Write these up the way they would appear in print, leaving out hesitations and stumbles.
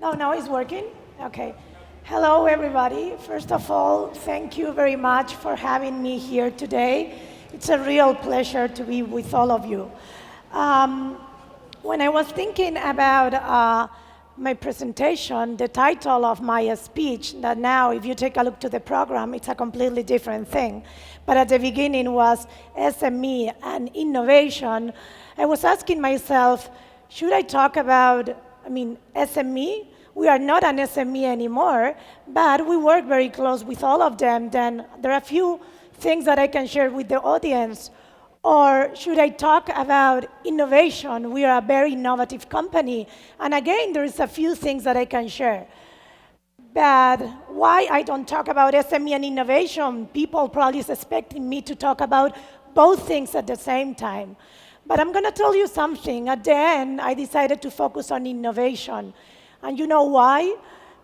Oh, now it's working? Okay. Hello, everybody. First of all, thank you very much for having me here today. It's a real pleasure to be with all of you. Um, when I was thinking about my presentation, the title of my speech, that now, if you take a look to the program, it's a completely different thing. But at the beginning was SME and innovation. I was asking myself, should I talk about, SME? We are not an SME anymore, but we work very close with all of them. Then there are a few things that I can share with the audience. Or should I talk about innovation? We are a very innovative company. And again, there is a few things that I can share. But why I don't talk about SME and innovation? People probably is expecting me to talk about both things at the same time. But I'm going to tell you something. At the end, I decided to focus on innovation. And you know why?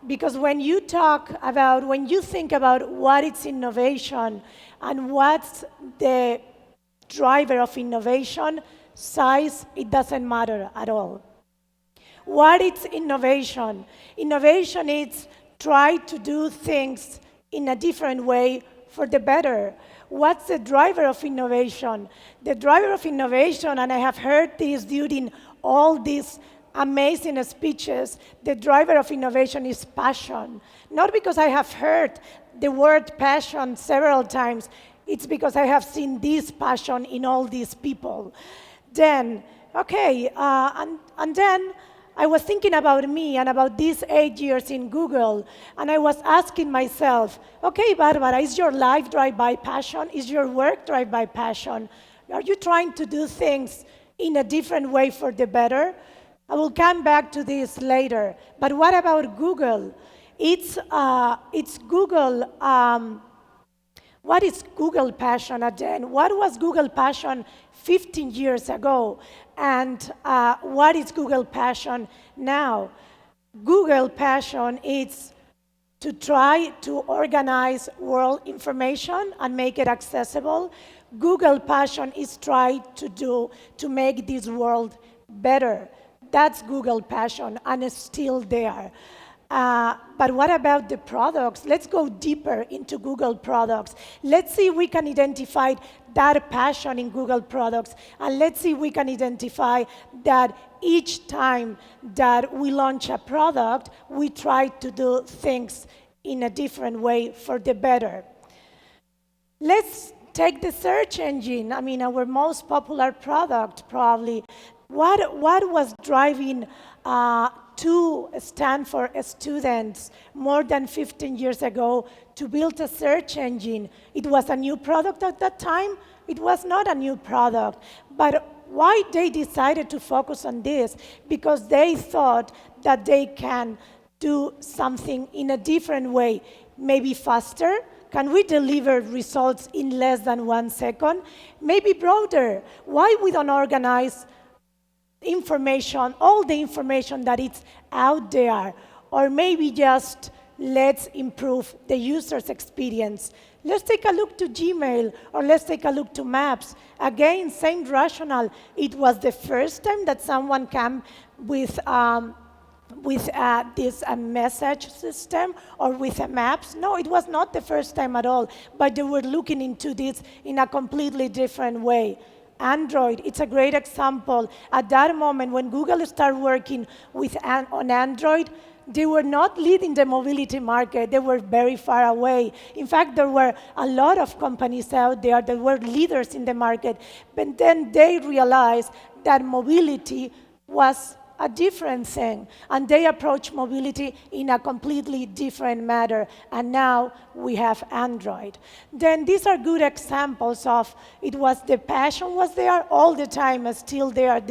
Because when you think about what is innovation and what's the driver of innovation, size, it doesn't matter at all. What is innovation? Innovation is try to do things in a different way for the better. What's the driver of innovation? The driver of innovation, and I have heard this during all these amazing speeches, the driver of innovation is passion. Not because I have heard the word passion several times, it's because I have seen this passion in all these people. Then, okay, and then I was thinking about me and about these 8 years in Google, and I was asking myself, okay, Barbara, is your life driven by passion? Is your work driven by passion? Are you trying to do things in a different way for the better? I will come back to this later. But what about Google? It's Google. What is Google passion at the end? What was Google passion 15 years ago? And what is Google passion now? Google passion is to try to organize world information and make it accessible. Google passion is try to make this world better. That's Google passion, and it's still there. But what about the products? Let's go deeper into Google products. Let's see if we can identify that passion in Google products, and let's see if we can identify that each time that we launch a product, we try to do things in a different way for the better. Let's take the search engine, our most popular product, probably. What was driving to Stanford students more than 15 years ago to build a search engine? It was a new product at that time? It was not a new product. But why they decided to focus on this? Because they thought that they can do something in a different way, maybe faster. Can we deliver results in less than 1 second? Maybe broader. Why we don't organize information, all the information that is out there, or maybe just let's improve the user's experience. Let's take a look to Gmail, or let's take a look to Maps. Again, same rationale. It was the first time that someone came with this message system or with a maps. No, it was not the first time at all, but they were looking into this in a completely different way. Android, it's a great example. At that moment, when Google started working on Android, they were not leading the mobility market. They were very far away. In fact, there were a lot of companies out there that were leaders in the market. But then they realized that mobility was a different thing, and they approach mobility in a completely different manner, and now we have Android. Then these are good examples of the passion was there all the time, is still there.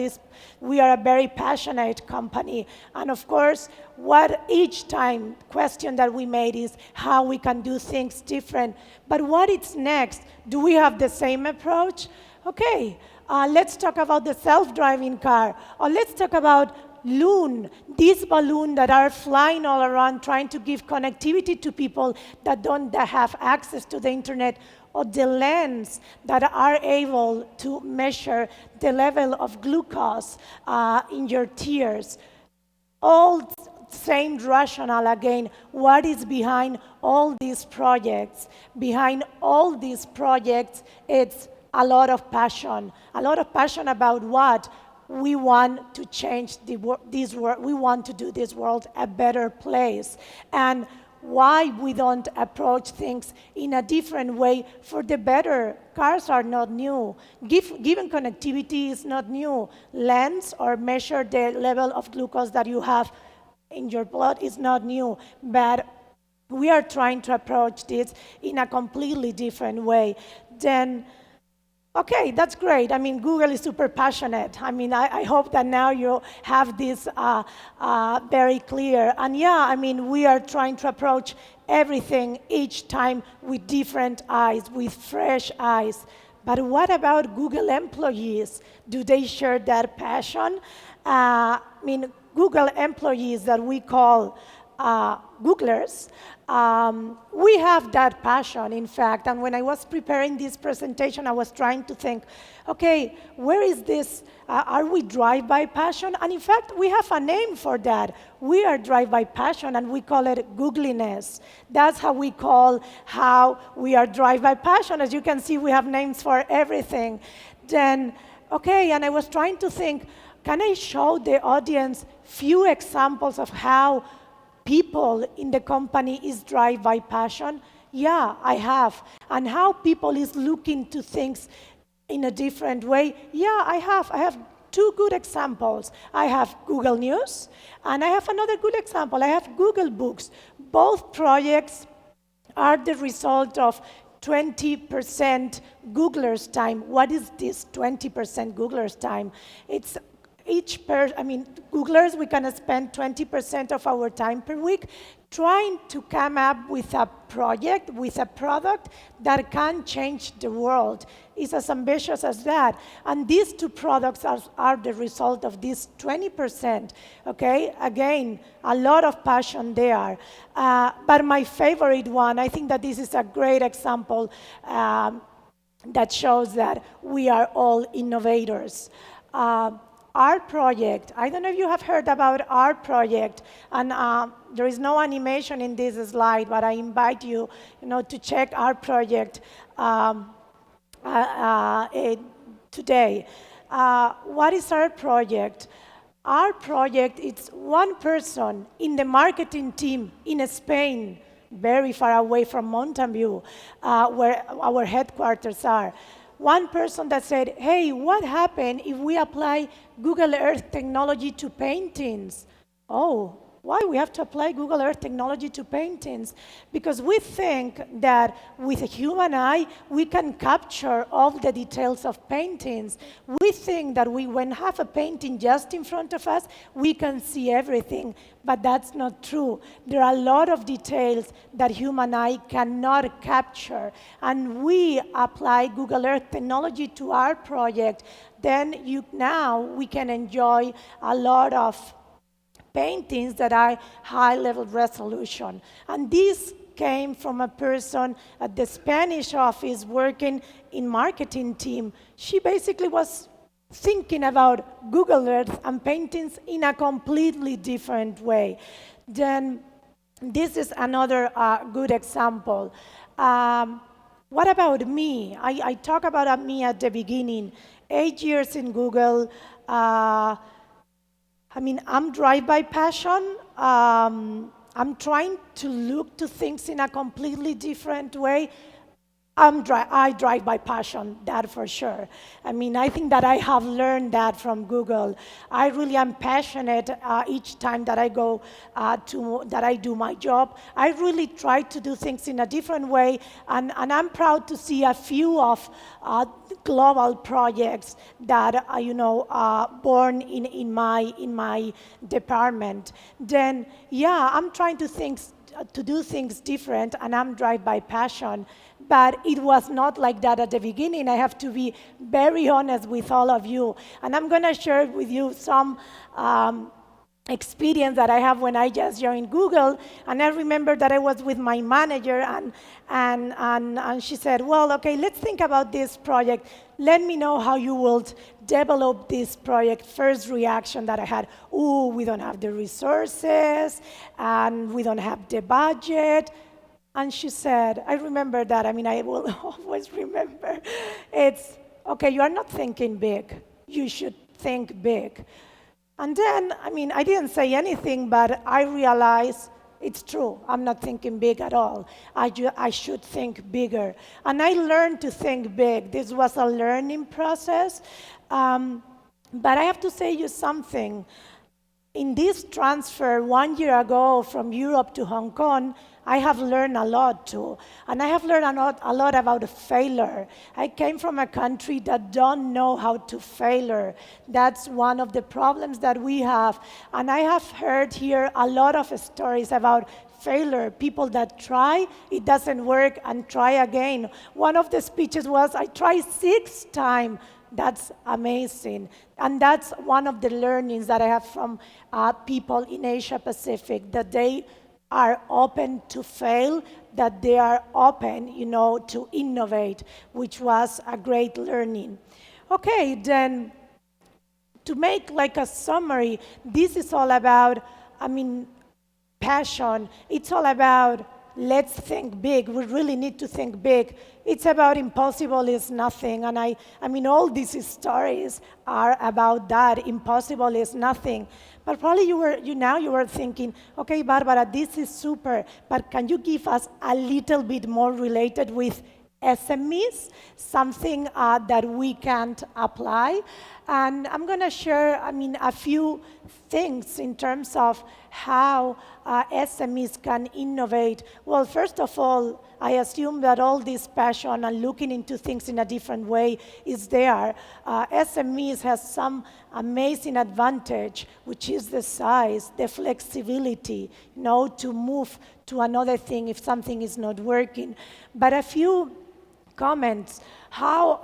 We are a very passionate company, and of course, what each time question that we made is how we can do things different. But what is next? Do we have the same approach? Okay. Let's talk about the self-driving car, or let's talk about Loon, these balloons that are flying all around trying to give connectivity to people that don't have access to the internet, or the lens that are able to measure the level of glucose in your tears. All same rationale again. What is behind all these projects? Behind all these projects, it's a lot of passion. A lot of passion about what? We want to change this world. We want to do this world a better place. And why we don't approach things in a different way for the better. Cars are not new. Given connectivity is not new. Lens or measure the level of glucose that you have in your blood is not new. But we are trying to approach this in a completely different way. Then, okay, that's great. I mean, Google is super passionate. I mean, I hope that now you have this very clear. And yeah, I mean, we are trying to approach everything each time with different eyes, with fresh eyes. But what about Google employees? Do they share that passion? I mean, Google employees that we call Googlers, we have that passion, in fact. And when I was preparing this presentation, I was trying to think, okay, where is this? Are we drive by passion? And in fact, we have a name for that. We are drive by passion, and we call it googliness. That's how we call how we are drive by passion. As you can see, we have names for everything. Then, okay, and I was trying to think, can I show the audience few examples of how people in the company is driven by passion? Yeah, I have. And how people is looking to things in a different way? Yeah, I have. I have two good examples. I have Google News, and I have another good example. I have Google Books. Both projects are the result of 20% Googlers' time. What is this 20% Googlers' time? It's Googlers, we can spend 20% of our time per week trying to come up with a project, with a product that can change the world. It's as ambitious as that. And these two products are the result of this 20%, okay? Again, a lot of passion there. But my favorite one, I think that this is a great example that shows that we are all innovators. Our project, I don't know if you have heard about our project, and there is no animation in this slide, but I invite you, to check our project today. What is our project? Our project is one person in the marketing team in Spain, very far away from Mountain View, where our headquarters are. One person that said, hey, what happened if we apply Google Earth technology to paintings? Oh, why we have to apply Google Earth technology to paintings? Because we think that with a human eye, we can capture all the details of paintings. We think that when we have a painting just in front of us, we can see everything. But that's not true. There are a lot of details that human eye cannot capture. And we apply Google Earth technology to our project. Then now we can enjoy a lot of paintings that are high-level resolution. And this came from a person at the Spanish office working in marketing team. She basically was thinking about Google Earth and paintings in a completely different way. Then this is another good example. What about me? I talk about me at the beginning. 8 years in Google. I'm driven by passion. I'm trying to look to things in a completely different way. I drive by passion, that for sure. I think that I have learned that from Google. I really am passionate each time that I go that I do my job. I really try to do things in a different way, and I'm proud to see a few of global projects that are born in my department. Then, yeah, I'm trying to do things different, and I'm driven by passion. But it was not like that at the beginning. I have to be very honest with all of you. And I'm going to share with you some experience that I have when I just joined Google. And I remember that I was with my manager, and she said, well, okay, let's think about this project. Let me know how you will develop this project. First reaction that I had, ooh, we don't have the resources, and we don't have the budget. And she said, I remember that. I mean, I will always remember. It's, okay, you are not thinking big. You should think big. And then, I mean, I didn't say anything, but I realized it's true. I'm not thinking big at all. I should think bigger. And I learned to think big. This was a learning process. But I have to say you something. In this transfer 1 year ago from Europe to Hong Kong, I have learned a lot too. And I have learned a lot about failure. I came from a country that don't know how to failure. That's one of the problems that we have. And I have heard here a lot of stories about failure, people that try, it doesn't work, and try again. One of the speeches was, I tried 6 times. That's amazing. And that's one of the learnings that I have from people in Asia Pacific, that they are open to fail, that they are open, to innovate, which was a great learning. Okay, then to make like a summary, this is all about, passion. It's all about let's think big. We really need to think big. It's about impossible is nothing. And I mean, all these stories are about that. Impossible is nothing. But probably you were thinking, okay, Barbara, this is super, but can you give us a little bit more related with SMEs, something that we can't apply? And I'm going to share, a few things in terms of how SMEs can innovate. Well, first of all, I assume that all this passion and looking into things in a different way is there. SMEs has some amazing advantage, which is the size, the flexibility, to move to another thing if something is not working. But a few comments, how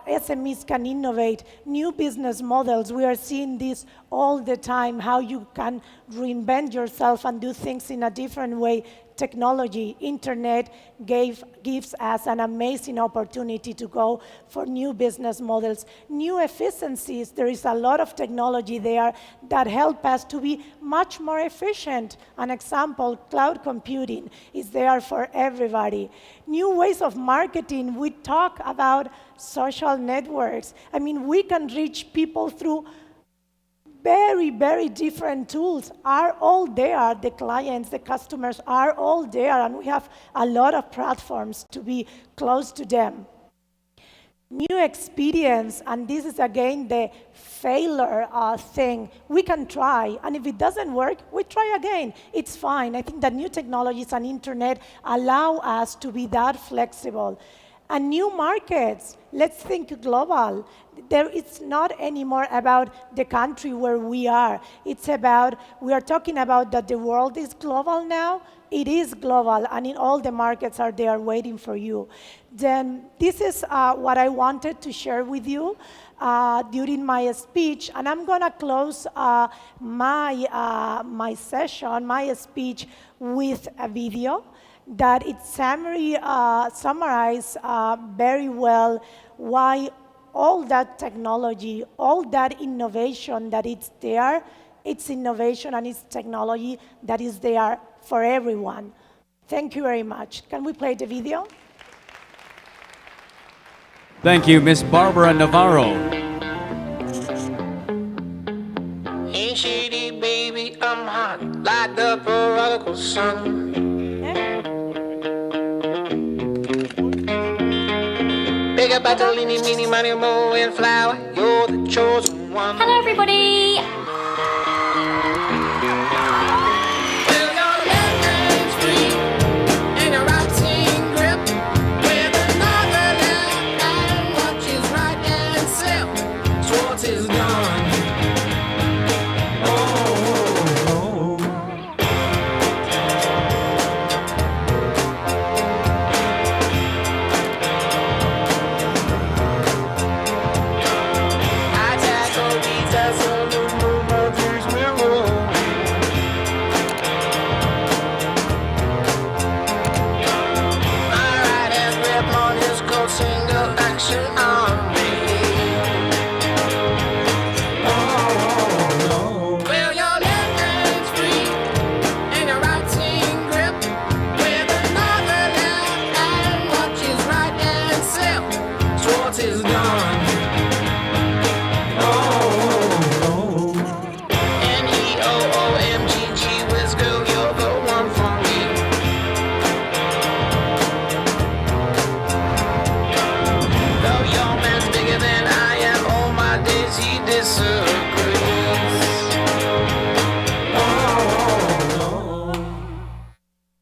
SMEs can innovate, new business models. We are seeing this all the time, how you can reinvent yourself and do things in a different way. Technology, internet gives us an amazing opportunity to go for new business models, new efficiencies. There is a lot of technology there that help us to be much more efficient. An example, cloud computing is there for everybody. New ways of marketing. We talk about social networks. We can reach people through very, very different tools are all there. The clients, the customers are all there, and we have a lot of platforms to be close to them. New experience, and this is again the failure thing. We can try, and if it doesn't work, we try again. It's fine. I think that new technologies and internet allow us to be that flexible. And new markets, let's think global. It's not anymore about the country where we are. We are talking about that the world is global now. It is global, and in all the markets are there waiting for you. Then this is what I wanted to share with you during my speech, and I'm gonna close my session, my speech, with a video that it summarizes very well why all that technology, all that innovation that it's there, it's innovation and it's technology that is there for everyone. Thank you very much. Can we play the video? Thank you, Miss Barbara Navarro. Ain't shady, baby, I'm hot, like the prodigal son. Big up Bartolini, Mini, Money, Mo, and Flower. You're the chosen one. Hello, everybody. Well, your left hand's free, and your right hand grip. With another left hand, watch his right hand slip. Towards his gun. I tackle Jesus on the moon. is gone.